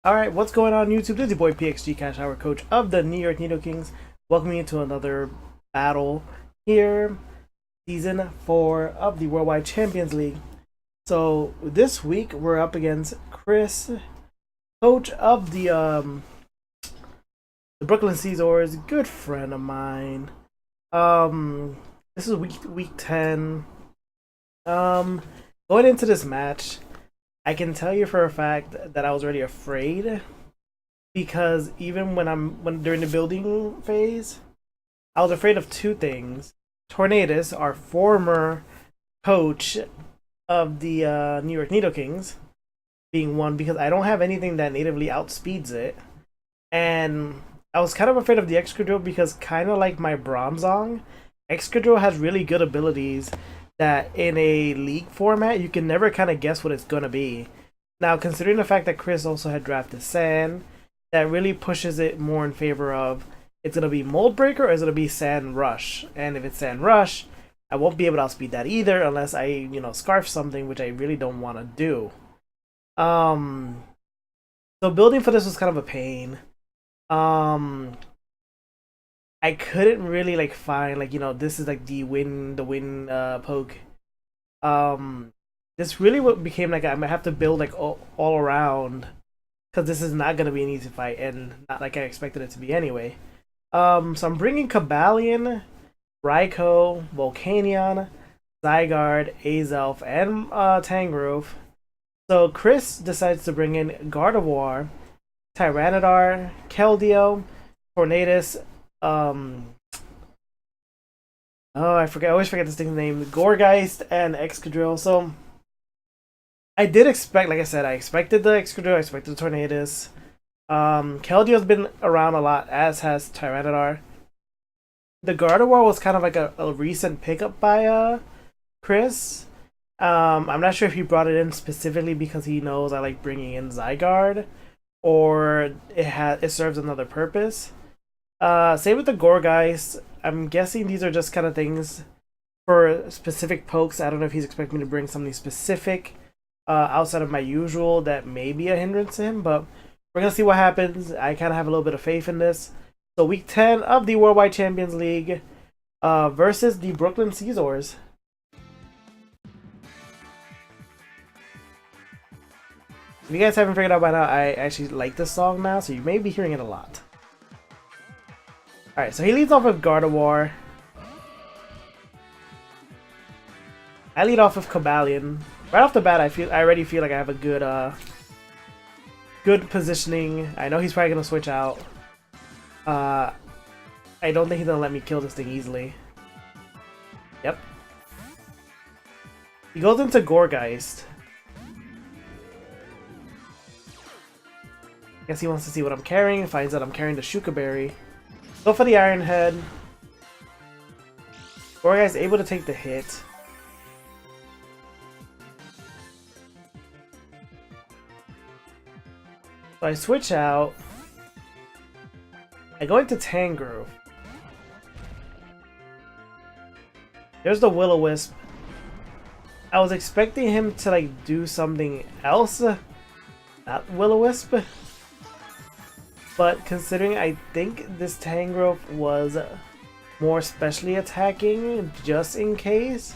Alright, what's going on YouTube? This is your boy PXG Cash Hour, coach of the New York Nido Kings. Welcoming you to another battle here, season 4 of the Worldwide Champions League. So this week we're up against Chris, coach of the Brooklyn Scizors, good friend of mine. This is week 10. Going into this match, I can tell you for a fact that I was already afraid, because even when during the building phase, I was afraid of two things. Tornadus, our former coach of the New York Nido Kings, being one, because I don't have anything that natively outspeeds it. And I was kind of afraid of the Excadrill because, kind of like my Bronzong, Excadrill has really good abilities that in a league format you can never kind of guess what it's going to be. Now, considering the fact that Chris also had drafted Sand, that really pushes it more in favor of it's going to be Mold Breaker or is it going to be Sand Rush. And if it's Sand Rush, I won't be able to outspeed that either unless I, scarf something, which I really don't want to do. So building for this was kind of a pain. I couldn't really find this is like the win poke. This really what became like I might have to build like all around, because this is not gonna be an easy fight and not like I expected it to be anyway. So I'm bringing Cobalion, Raikou, Volcanion, Zygarde, Azelf, and Tangrowth. So Chris decides to bring in Gardevoir, Tyranitar, Keldeo, Tornadus, oh, I always forget this thing's name, Gourgeist, and Excadrill. So I did expect, like I said, I expected the Excadrill, I expected the Tornadus. Keldeo's been around a lot, as has Tyranitar. The Gardevoir was kind of like a recent pickup by Chris. I'm not sure if he brought it in specifically because he knows I like bringing in Zygarde, or it serves another purpose. Same with the Gourgeist. I'm guessing these are just kind of things for specific pokes. I don't know if he's expecting me to bring something specific outside of my usual that may be a hindrance to him, but we're going to see what happens. I kind of have a little bit of faith in this. So week 10 of the Worldwide Champions League versus the Brooklyn Scizors. If you guys haven't figured out by now, I actually like this song now, so you may be hearing it a lot. Alright, so he leads off with Gardevoir. I lead off with Cobalion. Right off the bat, I already feel like I have a good positioning. I know he's probably gonna switch out. I don't think he's gonna let me kill this thing easily. Yep. He goes into Gourgeist. Guess he wants to see what I'm carrying. Finds out I'm carrying the Shuka Berry. Go for the Iron Head. Gourgeist able to take the hit. So I switch out. I go into Tangrowth. There's the Will-O-Wisp. I was expecting him to like do something else, not Will-O-Wisp. But considering I think this Tangrowth was more specially attacking, just in case,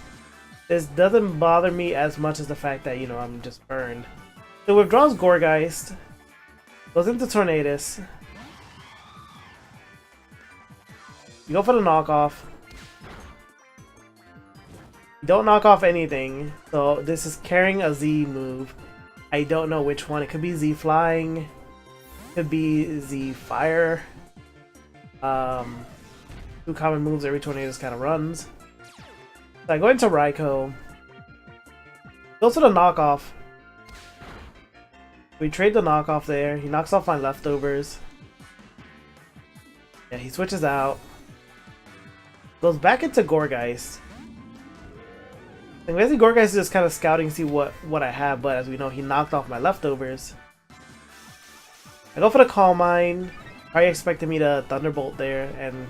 this doesn't bother me as much as the fact that, I'm just burned. So withdraws Gourgeist, goes into Tornadus. You go for the knockoff. You don't knock off anything, so this is carrying a Z move. I don't know which one. It could be Z Flying. Could be Z Fire. Two common moves every Tornadus kind of runs. So I go into Raikou. Goes to the knockoff. We trade the knockoff there. He knocks off my leftovers. Yeah, he switches out. Goes back into Gourgeist. And basically Gourgeist is just kind of scouting to see what I have, but as we know, he knocked off my leftovers. I go for the Calm Mind. Probably expected me to Thunderbolt there, and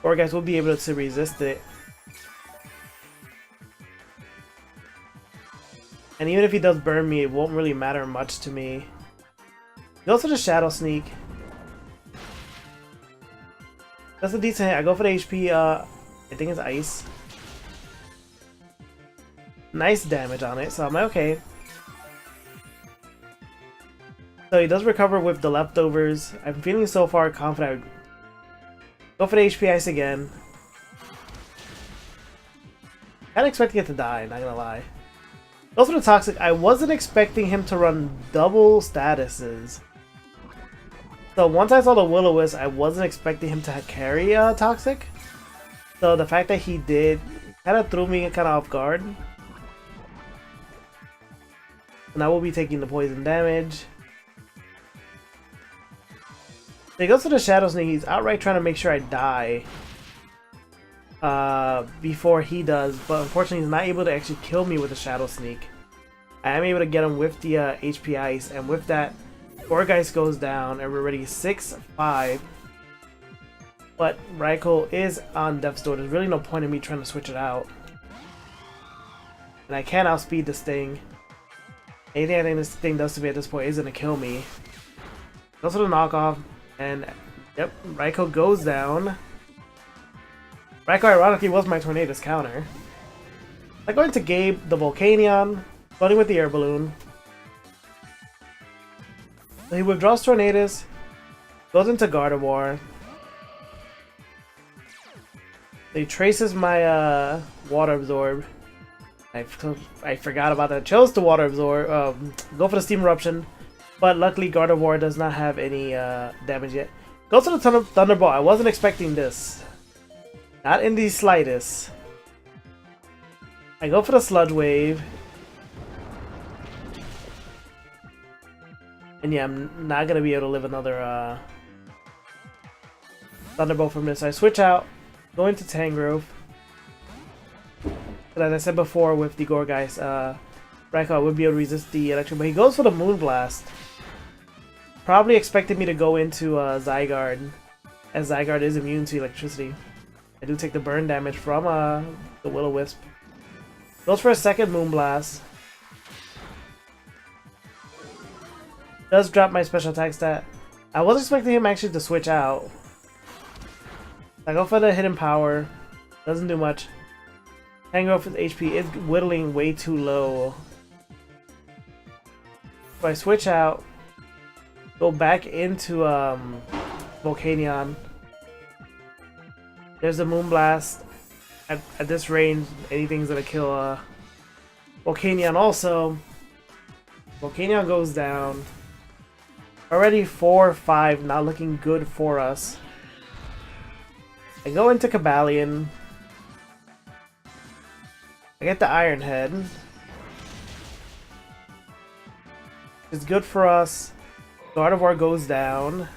Gourgeist will be able to resist it. And even if he does burn me, it won't really matter much to me. Goes for the Shadow Sneak. That's a decent hit. I go for the HP, I think it's Ice. Nice damage on it, so I'm okay. So he does recover with the leftovers. I'm feeling so far confident. Go for the HP Ice again. Kinda expecting it to die, not gonna lie. Goes for the Toxic. I wasn't expecting him to run double statuses. So once I saw the Will-O-Wisp, I wasn't expecting him to carry Toxic. So the fact that he did kind of threw me kind of off guard. And I will be taking the poison damage. So he goes to the Shadow Sneak. He's outright trying to make sure I die before he does, but unfortunately he's not able to actually kill me with the Shadow Sneak. I am able to get him with the HP Ice, and with that, Gorgeist goes down, and we're already 6-5. But Raikou is on Death's Door. There's really no point in me trying to switch it out. And I can't outspeed this thing. Anything I think this thing does to me at this point is going to kill me. Goes for the knockoff, and yep, Raikou goes down. Raikou ironically was my Tornadus counter. I go into Gabe the Volcanion, flooding with the Air Balloon. So he withdraws Tornadus, goes into Gardevoir. He traces my Water Absorb. I forgot about that. Chose to Water Absorb. Go for the Steam Eruption, but luckily Gardevoir does not have any damage yet. Goes to the Thunderbolt. I wasn't expecting this. Not in the slightest. I go for the Sludge Wave. And yeah, I'm not going to be able to live another Thunderbolt from this. So I switch out, go into Tangrowth. But as I said before with the Gorgeist, Raikou would be able to resist the electric, but he goes for the Moonblast. Probably expected me to go into Zygarde, as Zygarde is immune to electricity. I do take the burn damage from the Will-O-Wisp. Goes for a second Moonblast. Does drop my special attack stat. I was expecting him actually to switch out. I go for the Hidden Power. Doesn't do much. Tangrowth's HP is whittling way too low. So I switch out. Go back into Volcanion. There's the Moonblast. At this range, anything's gonna kill Volcanion also. Volcanion goes down. Already 4-5, not looking good for us. I go into Cobalion. I get the Iron Head. It's good for us. Gardevoir goes down.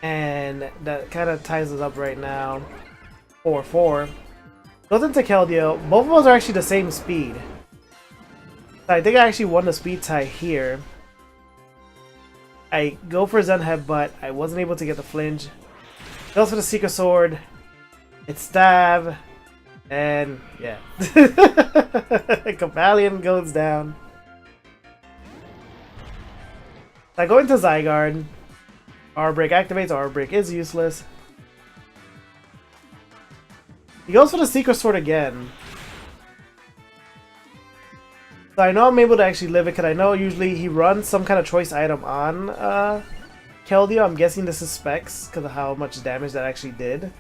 And that kind of ties us up right now. 4-4. Goes into Keldeo. Both of us are actually the same speed. So I think I actually won the speed tie here. I go for Zen Headbutt. I wasn't able to get the flinch. Goes for the Secret Sword. It's Stab. And yeah. Cobalion goes down. I go into Zygarde. Aura Break activates. Aura Break is useless. He goes for the Secret Sword again. So I know I'm able to actually live it because I know usually he runs some kind of choice item on Keldeo. I'm guessing this is Specs because of how much damage that actually did.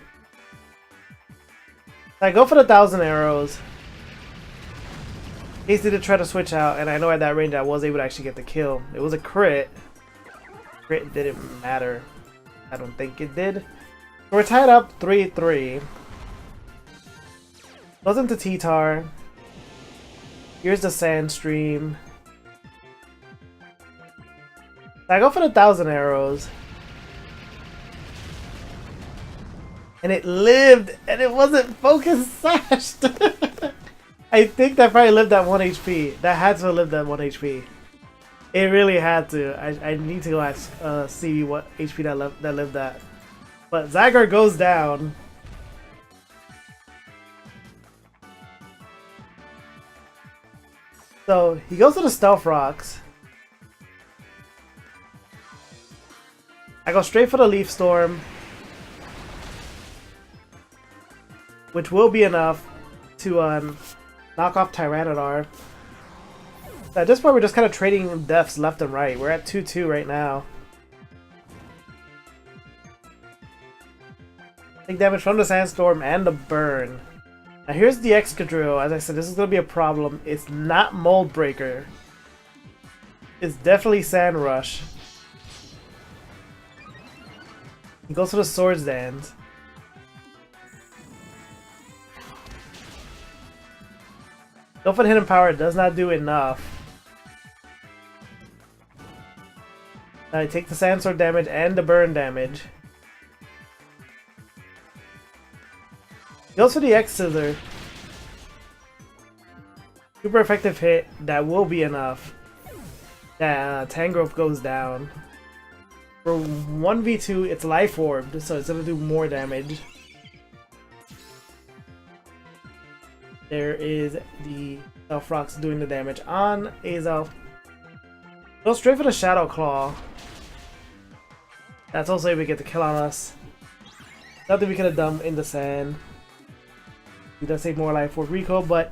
So I go for the 1,000 Arrows. Hasty to try to switch out, and I know at that range I was able to actually get the kill. It was a crit. Crit didn't matter. I don't think it did. So we're tied up 3-3. Goes into T-Tar. Here's the Sandstream. I go for the 1,000 Arrows. And it lived, and it wasn't focus sashed. I think that probably lived at 1 HP. That had to have lived at 1 HP. It really had to. I need to go ask see what HP that lived at. But Zygarde goes down. So he goes to the Stealth Rocks. I go straight for the Leaf Storm, which will be enough to knock off Tyranitar. At this point, we're just kind of trading deaths left and right. We're at 2-2 right now. Take damage from the Sandstorm and the Burn. Now here's the Excadrill. As I said, this is going to be a problem. It's not Mold Breaker. It's definitely Sand Rush. He goes for the Swords Dance. Go for the Hidden Power. It does not do enough. Now I take the Sandstorm damage and the Burn damage. Goes for the X-Scissor. Super effective hit. That will be enough. Tangrowth goes down. For 1v2, it's Life Orbed, so it's gonna do more damage. There is the Stealth Rocks doing the damage on Azelf. Go straight for the Shadow Claw. That's also able to get the kill on us. Nothing we could have done in the sand. He does take more life for Rico, but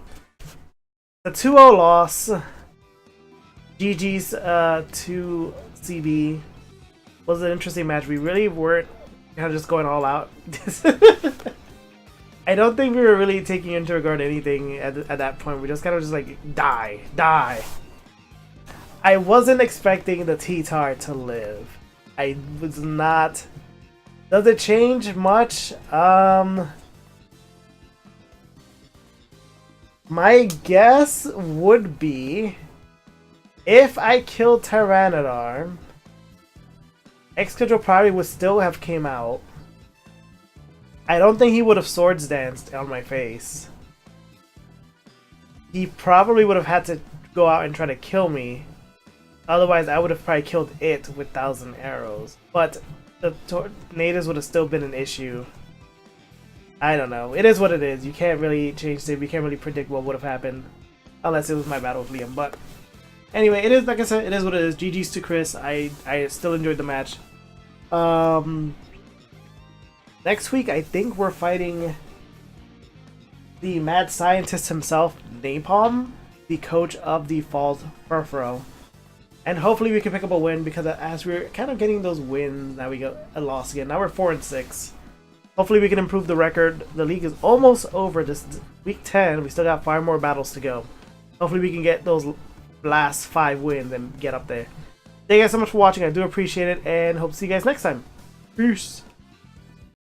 the 2-0 loss. GG's to CB was an interesting match. We really weren't kind of just going all out. I don't think we were really taking into regard anything at that point. We just kind of just like, die, die. I wasn't expecting the T-Tar to live. I was not. Does it change much? My guess would be if I killed Tyranitar, Excadrill probably would still have came out. I don't think he would have Swords Danced on my face. He probably would have had to go out and try to kill me. Otherwise, I would have probably killed it with 1,000 arrows. But the tornadoes would have still been an issue. I don't know. It is what it is. You can't really change it. We can't really predict what would have happened. Unless it was my battle with Liam. But anyway, it is, like I said, it is what it is. GG's to Chris. I still enjoyed the match. Next week, I think we're fighting the mad scientist himself, Napalm, the coach of the Falls Furfuro. And hopefully we can pick up a win, because as we're kind of getting those wins, now we got a loss again. Now we're 4-6. Hopefully we can improve the record. The league is almost over. This week 10, we still got 5 more battles to go. Hopefully we can get those last 5 wins and get up there. Thank you guys so much for watching. I do appreciate it, and hope to see you guys next time. Peace.